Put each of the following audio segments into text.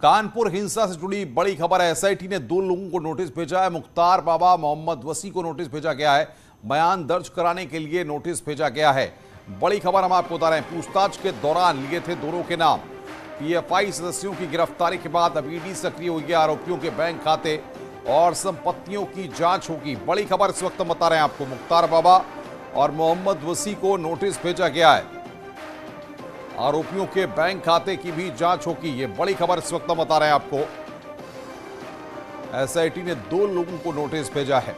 कानपुर हिंसा से जुड़ी बड़ी खबर है। एसआईटी ने 2 लोगों को नोटिस भेजा है। मुख्तार बाबा मोहम्मद वसी को नोटिस भेजा गया है। बयान दर्ज कराने के लिए नोटिस भेजा गया है। बड़ी खबर हम आपको बता रहे हैं। पूछताछ के दौरान लिए थे दोनों के नाम। पीएफआई सदस्यों की गिरफ्तारी के बाद अब ईडी सक्रिय हुई है। आरोपियों के बैंक खाते और संपत्तियों की जांच होगी। बड़ी खबर इस वक्त हम बता रहे हैं आपको। मुख्तार बाबा और मोहम्मद वसी को नोटिस भेजा गया है। आरोपियों के बैंक खाते की भी जांच होगी। ये बड़ी खबर इस वक्त हम बता रहे हैं आपको। एसआईटी ने 2 लोगों को नोटिस भेजा है।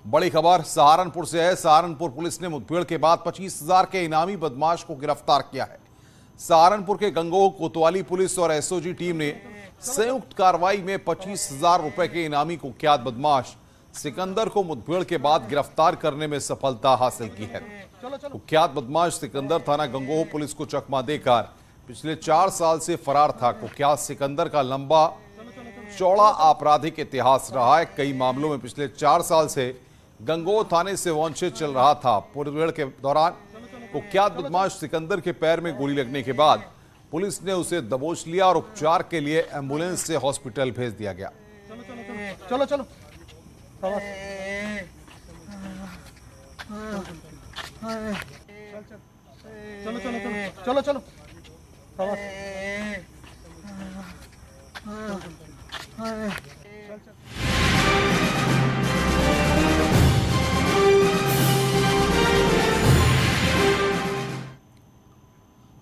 बड़ी खबर सहारनपुर से है। सहारनपुर पुलिस ने मुठभेड़ के बाद 25,000 के इनामी बदमाश को गिरफ्तार किया है। सहारनपुर के गंगोह कोतवाली पुलिस और एसओजी टीम ने संयुक्त कार्रवाई में 25,000 रुपए के इनामी कुख्यात बदमाश सिकंदर को मुठभेड़ के बाद गिरफ्तार करने में सफलता हासिल की है। कुख्यात बदमाश सिकंदर थाना गंगोह पुलिस को चकमा देकर पिछले 4 साल से फरार था। कुख्यात सिकंदर का लंबा चौड़ा आपराधिक इतिहास रहा है। कई मामलों में पिछले 4 साल से गंगोह थाने से वांछित चल रहा था। मुठभेड़ के दौरान कुख्यात बदमाश सिकंदर के पैर में गोली लगने के बाद पुलिस ने उसे दबोच लिया और उपचार के लिए एम्बुलेंस से हॉस्पिटल भेज दिया गया। चलो चलो चलो चलो चलो चलो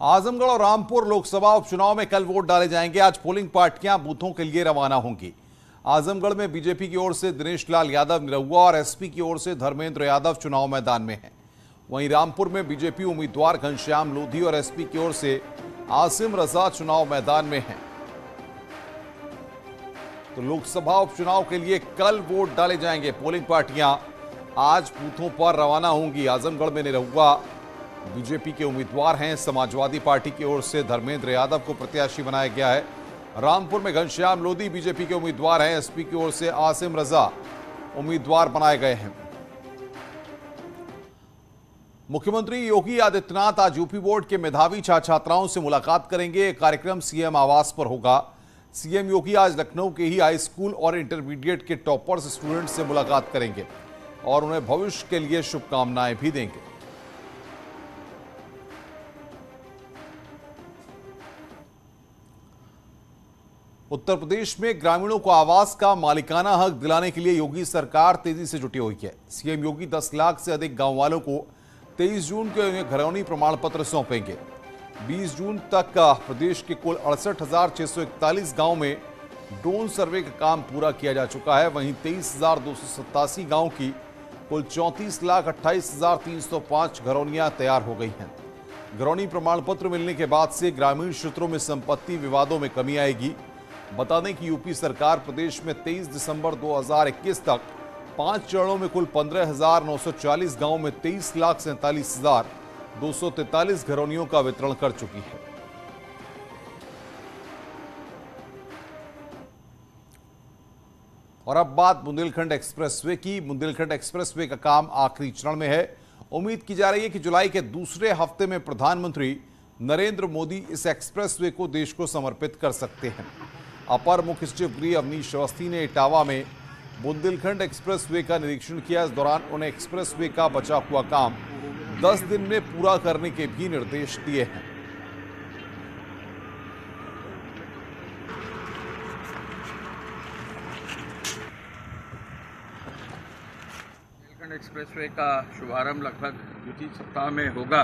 आजमगढ़ और रामपुर लोकसभा उपचुनाव में कल वोट डाले जाएंगे। आज पोलिंग पार्टियां बूथों के लिए रवाना होंगी। आजमगढ़ में बीजेपी की ओर से दिनेश लाल यादव निरहुआ और एसपी की ओर से धर्मेंद्र यादव चुनाव मैदान में हैं। वहीं रामपुर में बीजेपी उम्मीदवार घनश्याम लोधी और एसपी की ओर से आसिम रजा चुनाव मैदान में हैं। तो लोकसभा उपचुनाव के लिए कल वोट डाले जाएंगे। पोलिंग पार्टियां आज बूथों पर रवाना होंगी। आजमगढ़ में निरहुआ बीजेपी के उम्मीदवार हैं। समाजवादी पार्टी की ओर से धर्मेंद्र यादव को प्रत्याशी बनाया गया है। रामपुर में घनश्याम लोधी बीजेपी के उम्मीदवार हैं। एसपी की ओर से आसिम रजा उम्मीदवार बनाए गए हैं। मुख्यमंत्री योगी आदित्यनाथ आज यूपी बोर्ड के मेधावी छात्राओं से मुलाकात करेंगे। कार्यक्रम सीएम आवास पर होगा। सीएम योगी आज लखनऊ के ही हाई स्कूल और इंटरमीडिएट के टॉपर्स स्टूडेंट से मुलाकात करेंगे और उन्हें भविष्य के लिए शुभकामनाएं भी देंगे। उत्तर प्रदेश में ग्रामीणों को आवास का मालिकाना हक दिलाने के लिए योगी सरकार तेजी से जुटी हुई है। सीएम योगी 10 लाख से अधिक गांव वालों को 23 जून को घरौनी प्रमाण पत्र सौंपेंगे। 20 जून तक प्रदेश के कुल 68,641 गांव में ड्रोन सर्वे का काम पूरा किया जा चुका है। वहीं 23,287 गांव की कुल 34,28,305 घरौनियां तैयार हो गई हैं। घरौनी प्रमाण पत्र मिलने के बाद से ग्रामीण क्षेत्रों में संपत्ति विवादों में कमी आएगी। बता दें कि यूपी सरकार प्रदेश में 23 दिसंबर 2021 तक 5 चरणों में कुल 15,940 गांवों में 23,47,243 घरौनियों का वितरण कर चुकी है। और अब बात बुंदेलखंड एक्सप्रेसवे की। बुंदेलखंड एक्सप्रेसवे का काम आखिरी चरण में है। उम्मीद की जा रही है कि जुलाई के दूसरे हफ्ते में प्रधानमंत्री नरेंद्र मोदी इस एक्सप्रेसवे को देश को समर्पित कर सकते हैं। अपर मुख्य सचिव गृह अवनीश अवस्थी ने इटावा में बुंदेलखंड एक्सप्रेसवे का निरीक्षण किया। इस दौरान उन्हें एक्सप्रेसवे का बचा हुआ काम 10 दिन में पूरा करने के भी निर्देश दिए हैं। बुंदेलखंड एक्सप्रेसवे का शुभारंभ लगभग द्वितीय सप्ताह में होगा।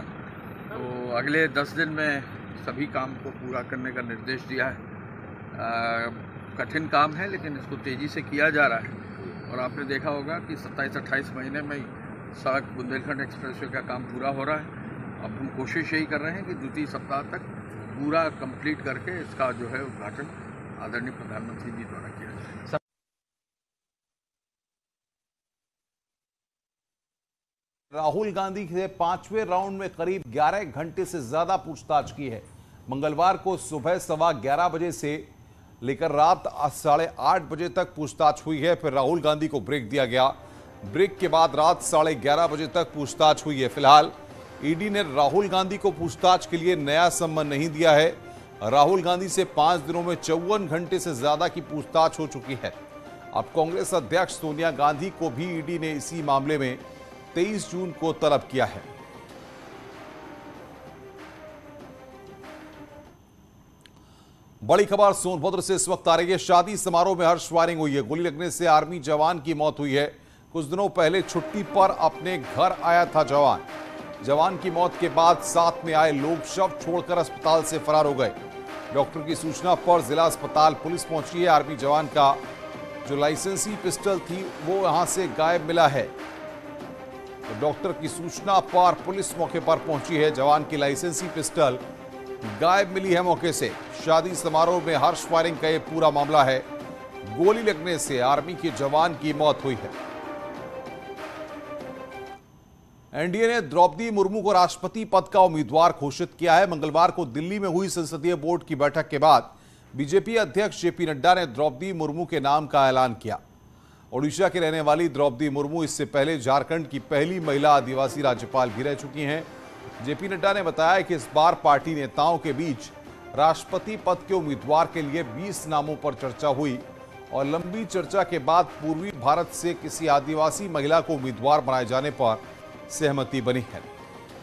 तो अगले 10 दिन में सभी काम को पूरा करने का निर्देश दिया है। कठिन काम है लेकिन इसको तेज़ी से किया जा रहा है और आपने देखा होगा कि 27-28 महीने में सड़क बुंदेलखंड एक्सप्रेसवे का काम पूरा हो रहा है। अब हम कोशिश यही कर रहे हैं कि द्वितीय सप्ताह तक पूरा कंप्लीट करके इसका जो है उद्घाटन आदरणीय प्रधानमंत्री जी द्वारा किया जाए। राहुल गांधी से 5वें राउंड में करीब 11 घंटे से ज्यादा पूछताछ की है। मंगलवार को सुबह 11:15 बजे से लेकर रात 8:30 बजे तक पूछताछ हुई है। फिर राहुल गांधी को ब्रेक दिया गया। ब्रेक के बाद रात 11:30 बजे तक पूछताछ हुई है। फिलहाल ईडी ने राहुल गांधी को पूछताछ के लिए नया सम्मन नहीं दिया है। राहुल गांधी से 5 दिनों में 54 घंटे से ज्यादा की पूछताछ हो चुकी है। अब कांग्रेस अध्यक्ष सोनिया गांधी को भी ईडी ने इसी मामले में 23 जून को तलब किया है। बड़ी खबर सोनभद्र से इस वक्त आ रही है। शादी समारोह में हर्ष फायरिंग हुई है। गोली लगने से आर्मी जवान की मौत हुई है। कुछ दिनों पहले छुट्टी पर अपने घर आया था जवान की मौत के बाद साथ में आए लोग शव छोड़कर अस्पताल से फरार हो गए। डॉक्टर की सूचना पर जिला अस्पताल पुलिस पहुंची है। आर्मी जवान का जो लाइसेंसी पिस्टल थी वो यहां से गायब मिला है। तो डॉक्टर की सूचना पर पुलिस मौके पर पहुंची है। जवान की लाइसेंसी पिस्टल गायब मिली है मौके से। शादी समारोह में हर्ष फायरिंग का यह पूरा मामला है। गोली लगने से आर्मी के जवान की मौत हुई है। एनडीए ने द्रौपदी मुर्मू को राष्ट्रपति पद का उम्मीदवार घोषित किया है। मंगलवार को दिल्ली में हुई संसदीय बोर्ड की बैठक के बाद बीजेपी अध्यक्ष जेपी नड्डा ने द्रौपदी मुर्मू के नाम का ऐलान किया। ओडिशा की रहने वाली द्रौपदी मुर्मू इससे पहले झारखंड की पहली महिला आदिवासी राज्यपाल भी रह चुकी हैं। जेपी नड्डा ने बताया कि इस बार पार्टी नेताओं के बीच राष्ट्रपति पद के उम्मीदवार के लिए 20 नामों पर चर्चा हुई और लंबी चर्चा के बाद पूर्वी भारत से किसी आदिवासी महिला को उम्मीदवार बनाए जाने पर सहमति बनी है।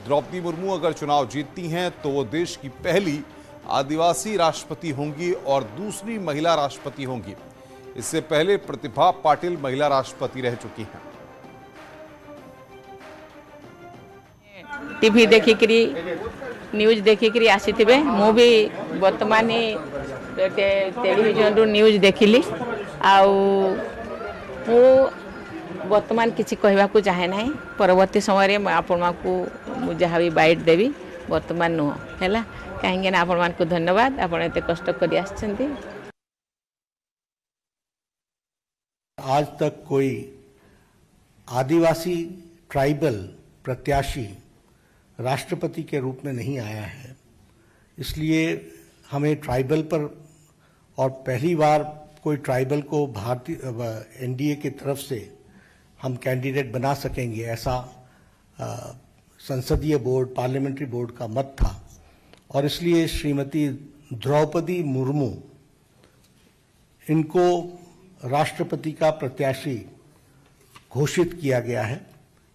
द्रौपदी मुर्मू अगर चुनाव जीतती हैं तो वो देश की पहली आदिवासी राष्ट्रपति होंगी और दूसरी महिला राष्ट्रपति होंगी। इससे पहले प्रतिभा पाटिल महिला राष्ट्रपति रह चुकी हैं। टीवी देखिकी न्यूज देखिकी आसीथिबे मु भी वर्तमान टेलीविजन रु न्यूज देखिली आउ मु वर्तमान किसी कहवा को चाहे ना। परवर्ती समय में आपण को जहाँ भी बाइट देवी वर्तमान नुह है कहीं आपण को धन्यवाद। आपण एते कष्ट करी आछंती। आज तक कोई आदिवासी ट्राइबल प्रत्याशी राष्ट्रपति के रूप में नहीं आया है। इसलिए हमें ट्राइबल पर और पहली बार कोई ट्राइबल को भारतीय एनडीए की तरफ से हम कैंडिडेट बना सकेंगे ऐसा संसदीय बोर्ड पार्लियामेंट्री बोर्ड का मत था और इसलिए श्रीमती द्रौपदी मुर्मू इनको राष्ट्रपति का प्रत्याशी घोषित किया गया है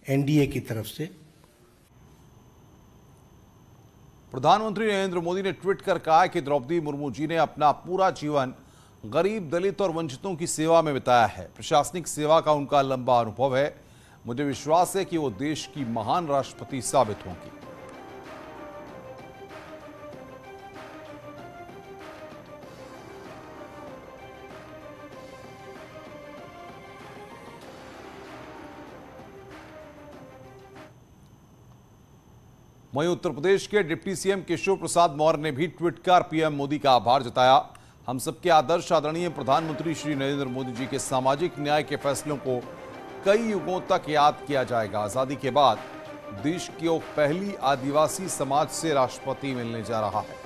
एनडीए की तरफ से। प्रधानमंत्री नरेंद्र मोदी ने ट्वीट कर कहा कि द्रौपदी मुर्मू जी ने अपना पूरा जीवन गरीब, दलित और वंचितों की सेवा में बिताया है। प्रशासनिक सेवा का उनका लंबा अनुभव है। मुझे विश्वास है कि वो देश की महान राष्ट्रपति साबित होंगी। वहीं उत्तर प्रदेश के डिप्टी सीएम केशव प्रसाद मौर्य ने भी ट्वीट कर पीएम मोदी का आभार जताया। हम सबके आदर्श आदरणीय प्रधानमंत्री श्री नरेंद्र मोदी जी के सामाजिक न्याय के फैसलों को कई युगों तक याद किया जाएगा। आजादी के बाद देश की पहली आदिवासी समाज से राष्ट्रपति मिलने जा रहा है।